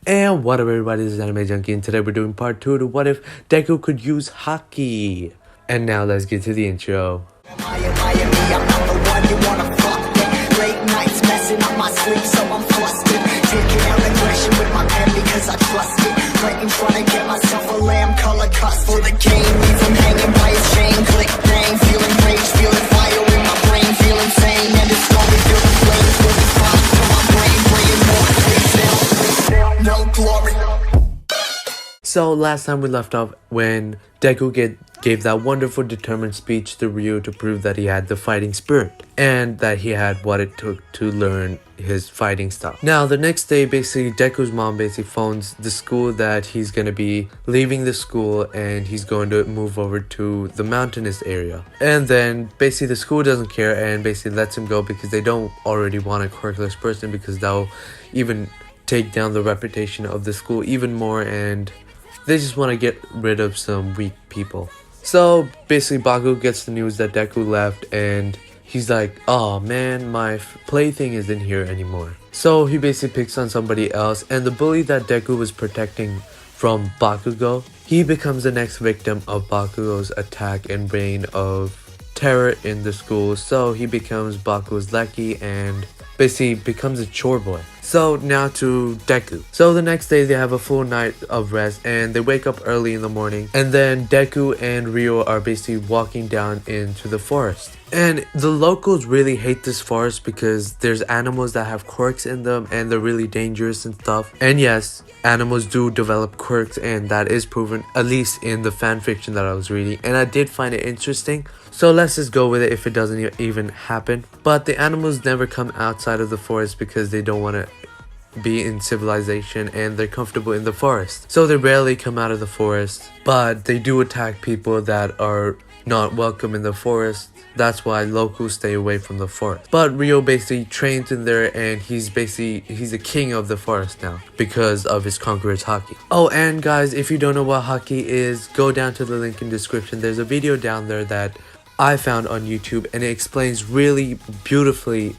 And what up everybody, this is Anime Junkie and today we're doing part 2 to what if Deku could use Haki. And now let's get to the intro. I'm not the one you wanna fuck with. Late nights messing up my sleep, so I'm flustered. Taking out aggression with my pen because I trust it. Right in front of get myself a lamb color custom. For the game, leave him hanging by his chain. Click bang, feeling rage, feeling fire in my brain, feeling sane. And it's slowly feeling flames, feeling fire to my brain, bringing more. Please still, no glory. So last time we left off when Deku gave that wonderful determined speech to Ryu to prove that he had the fighting spirit and that he had what it took to learn his fighting style. Now the next day, basically Deku's mom basically phones the school that he's going to be leaving the school and he's going to move over to the mountainous area. And then basically the school doesn't care and basically lets him go because they don't already want a quirkless person, because that'll even take down the reputation of the school even more, and they just want to get rid of some weak people. So basically Baku gets the news that Deku left and he's like, oh man, my plaything isn't here anymore. So he basically picks on somebody else, and the bully that Deku was protecting from Bakugo, he becomes the next victim of Bakugo's attack and reign of terror in the school. So he becomes Bakugo's lackey and basically becomes a chore boy. So now to Deku. So the next day they have a full night of rest and they wake up early in the morning, and then Deku and Ryo are basically walking down into the forest. And the locals really hate this forest because there's animals that have quirks in them and they're really dangerous and stuff. And yes, animals do develop quirks, and that is proven, at least in the fan fiction that I was reading, and I did find it interesting. So let's just go with it if it doesn't even happen. But the animals never come outside of the forest because they don't want to be in civilization and they're comfortable in the forest. So they rarely come out of the forest, but they do attack people that are not welcome in the forest. That's why locals stay away from the forest. But Ryo basically trains in there and he's a king of the forest now because of his conqueror's Haki. Oh, and guys, if you don't know what Haki is, go down to the link in description. There's a video down there that I found on YouTube and it explains really beautifully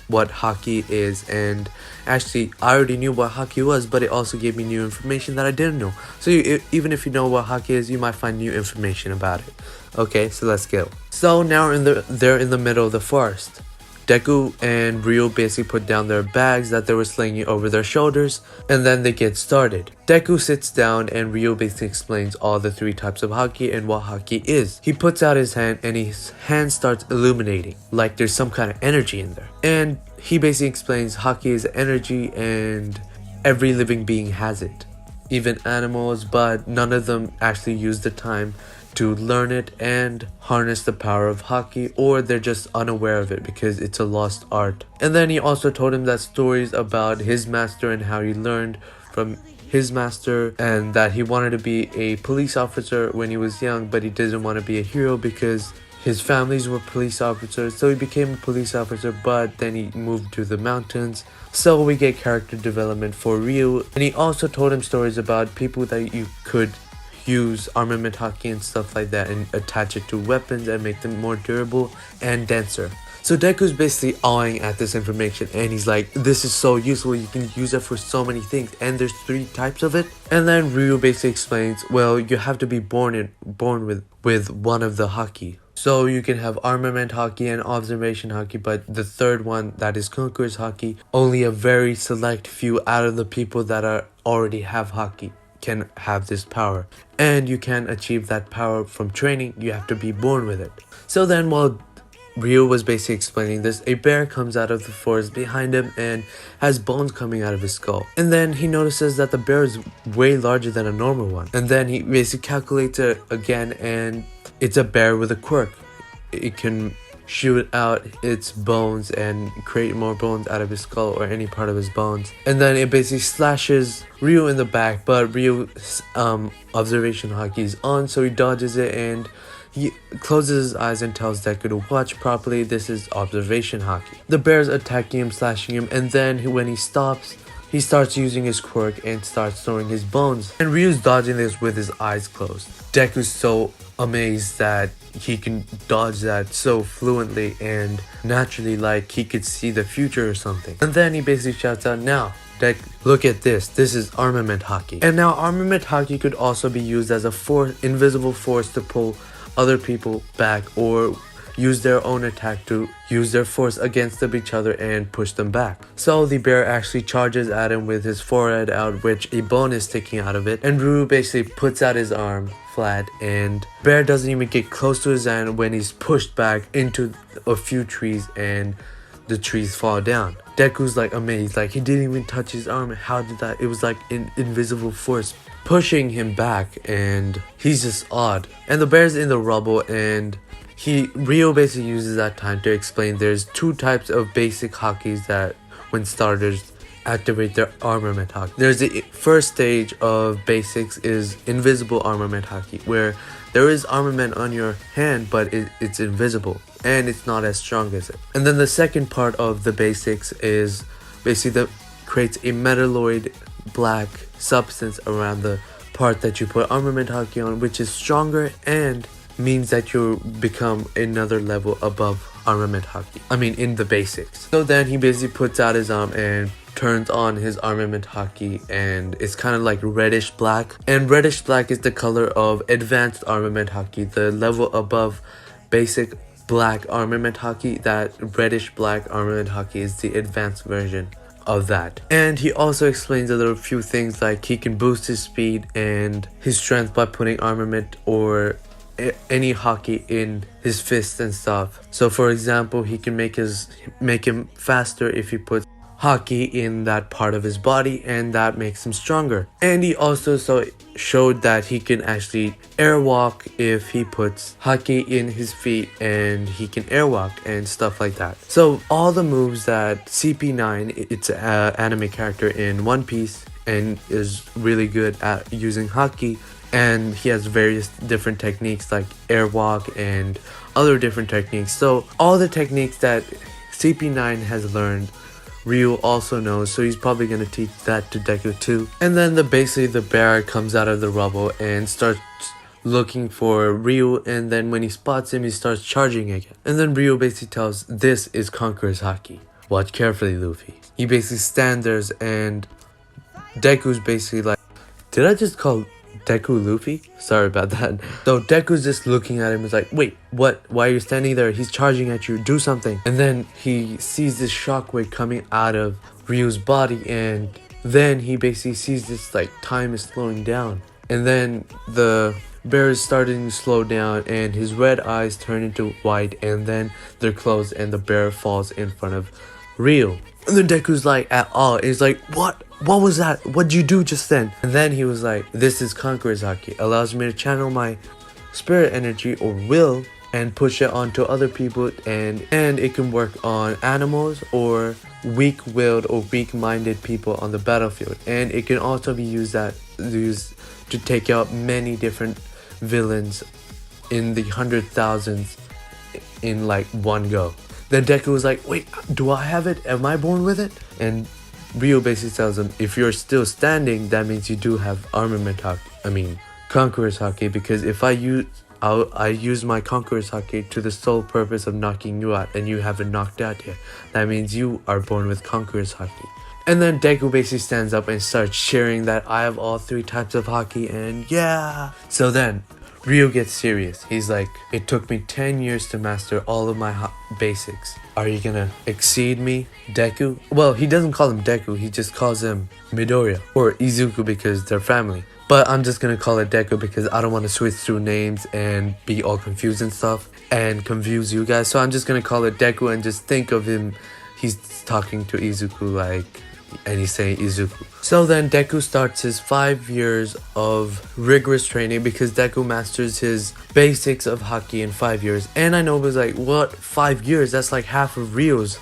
what Haki is. And actually I already knew what Haki was, but it also gave me new information that I didn't know. So even if you know what Haki is, you might find new information about it. Okay, so let's go. So now they're in the middle of the forest. Deku and Ryo basically put down their bags that they were slinging over their shoulders, and then they get started. Deku sits down and Ryo basically explains all the 3 types of Haki and what Haki is. He puts out his hand and his hand starts illuminating, like there's some kind of energy in there. And he basically explains Haki is energy and every living being has it. Even animals, but none of them actually use the time to learn it and harness the power of Haki, or they're just unaware of it because it's a lost art. And then he also told him that stories about his master and how he learned from his master, and that he wanted to be a police officer when he was young, but he didn't want to be a hero because his families were police officers. So he became a police officer, but then he moved to the mountains. So we get character development for Ryu. And he also told him stories about people that you could use armament Haki and stuff like that and attach it to weapons and make them more durable and denser. So Deku's basically awing at this information and he's like, this is so useful, you can use it for so many things, and there's 3 types of it. And then Ryu basically explains, well, you have to be born with one of the Haki. So you can have armament Haki and observation Haki, but the third one, that is conqueror's Haki, only a very select few out of the people that already have Haki can have this power, and you can achieve that power from training. You have to be born with it. So then while Ryo was basically explaining this, a bear comes out of the forest behind him and has bones coming out of his skull. And then he notices that the bear is way larger than a normal one, and then he basically calculates it again, and it's a bear with a quirk. It can shoot out its bones and create more bones out of his skull or any part of his bones. And then it basically slashes Ryu in the back, but Ryu's observation Haki is on, so he dodges it and he closes his eyes and tells Deku to watch properly. This is observation Haki. The bear's attacking him, slashing him, and then when he stops, he starts using his quirk and starts throwing his bones. And Ryu's dodging this with his eyes closed. Deku's so amazed that he can dodge that so fluently and naturally, like he could see the future or something. And then he basically shouts out, now Look at this. This is armament Haki. And now armament Haki could also be used as a invisible force to pull other people back, or use their own attack to use their force against each other and push them back. So the bear actually charges at him with his forehead out, which a bone is sticking out of it, and Ryu basically puts out his arm flat, and bear doesn't even get close to his hand when he's pushed back into a few trees and the trees fall down. Deku's like amazed, like he didn't even touch his arm. How did that? It was like an invisible force pushing him back, and he's just odd. And the bear's in the rubble, and Ryo basically uses that time to explain there's two types of basic Hakis that when starters activate their armament Haki. There's the first stage of basics is invisible armament Haki, where there is armament on your hand, but it's invisible and it's not as strong as it. And then the second part of the basics is basically that creates a metalloid black substance around the part that you put armament Haki on, which is stronger and means that you become another level above armament Haki. I mean, in the basics. So then he basically puts out his arm and turns on his armament Haki, and it's kind of like reddish black. And reddish black is the color of advanced armament Haki, the level above basic black armament Haki. That reddish black armament Haki is the advanced version of that. And he also explains a little few things, like he can boost his speed and his strength by putting armament or any Haki in his fists and stuff. So for example, he can make him faster if he puts Haki in that part of his body, and that makes him stronger. And he also showed that he can actually airwalk if he puts Haki in his feet, and he can airwalk and stuff like that. So all the moves that CP9, it's an anime character in One Piece and is really good at using Haki, and he has various different techniques like airwalk and other different techniques. So all the techniques that CP9 has learned, Ryu also knows, so he's probably going to teach that to Deku too. And then basically the bear comes out of the rubble and starts looking for Ryu, and then when he spots him, he starts charging again. And then Ryu basically tells, "This is Conqueror's Haki. Watch carefully, Luffy." He basically stands there, and Deku's basically like, did I just call Deku Luffy? Sorry about that. So Deku's just looking at him, is like, wait, what? Why are you standing there? He's charging at you, do something. And then he sees this shockwave coming out of Ryu's body, and then he basically sees this like time is slowing down. And then the bear is starting to slow down, and his red eyes turn into white, and then they're closed, and the bear falls in front of Ryu. And then Deku's like at all. He's like, what? What was that? What'd you do just then? And then he was like, this is Conqueror's Haki. Allows me to channel my spirit energy or will and push it onto other people, and it can work on animals or weak-willed or weak-minded people on the battlefield. And it can also be used to take out many different villains in the 100,000s in like one go. Then Deku was like, wait, do I have it? Am I born with it? And Ryu basically tells him, if you're still standing, that means you do have armament Haki. I mean, Conqueror's Haki, because if I use my Conqueror's Haki to the sole purpose of knocking you out, and you haven't knocked out yet, that means you are born with Conqueror's Haki. And then Deku basically stands up and starts cheering that I have all three types of Haki, and yeah. So then Ryu gets serious. He's like, it took me 10 years to master all of my basics. Are you gonna exceed me, Deku? Well, he doesn't call him Deku, he just calls him Midoriya or Izuku because they're family. But I'm just gonna call it Deku because I don't want to switch through names and be all confused and stuff and confuse you guys. So I'm just gonna call it Deku and just think of him, he's talking to Izuku like, and he's saying Izuku. So then Deku starts his 5 years of rigorous training because Deku masters his basics of Haki in 5 years. And I know it was like, what, 5 years? That's like half of Ryu's.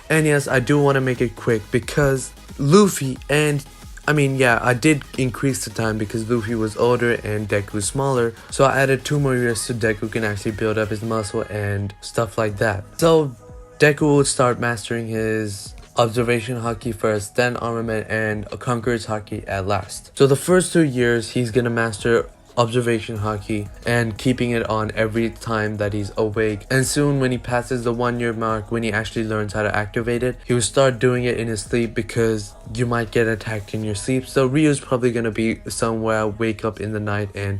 And yes, I do want to make it quick because Luffy and I mean, yeah, I did increase the time because Luffy was older and Deku smaller. So I added 2 more years so Deku can actually build up his muscle and stuff like that. So Deku will start mastering his observation Haki first, then armament, and a Conqueror's Haki at last. So the first 2 years, he's gonna master observation haki and keeping it on every time that he's awake. And soon when he passes the 1-year mark, when he actually learns how to activate it, he will start doing it in his sleep because you might get attacked in your sleep. So Ryu's probably gonna be somewhere, wake up in the night and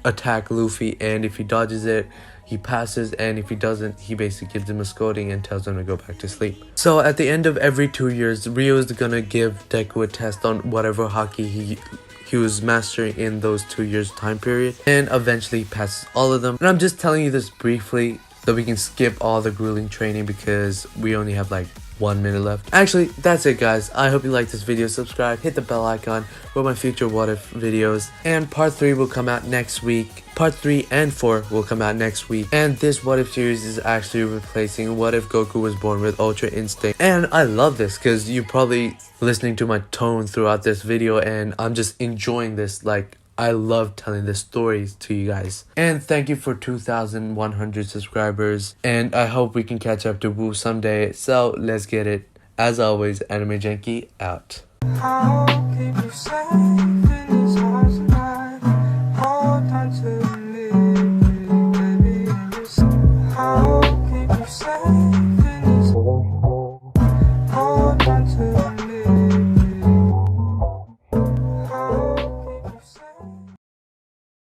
attack Luffy, and if he dodges it, he passes, and if he doesn't, he basically gives him a scolding and tells him to go back to sleep. So at the end of every 2 years, Ryu is gonna give Deku a test on whatever haki he was mastering in those 2 years time period, and eventually passes all of them. And I'm just telling you this briefly so we can skip all the grueling training because we only have like 1 minute left. Actually, that's it guys. I hope you liked this video. Subscribe, hit the bell icon for my future what if videos, and part 3 will come out next week. Part 3 and 4 will come out next week, and this what if series is actually replacing what if Goku was born with Ultra Instinct. And I love this because you're probably listening to my tone throughout this video, and I'm just enjoying this. Like, I love telling the stories to you guys. And thank you for 2,100 subscribers, and I hope we can catch up to Wu someday. So let's get it. As always, Anime Janky out.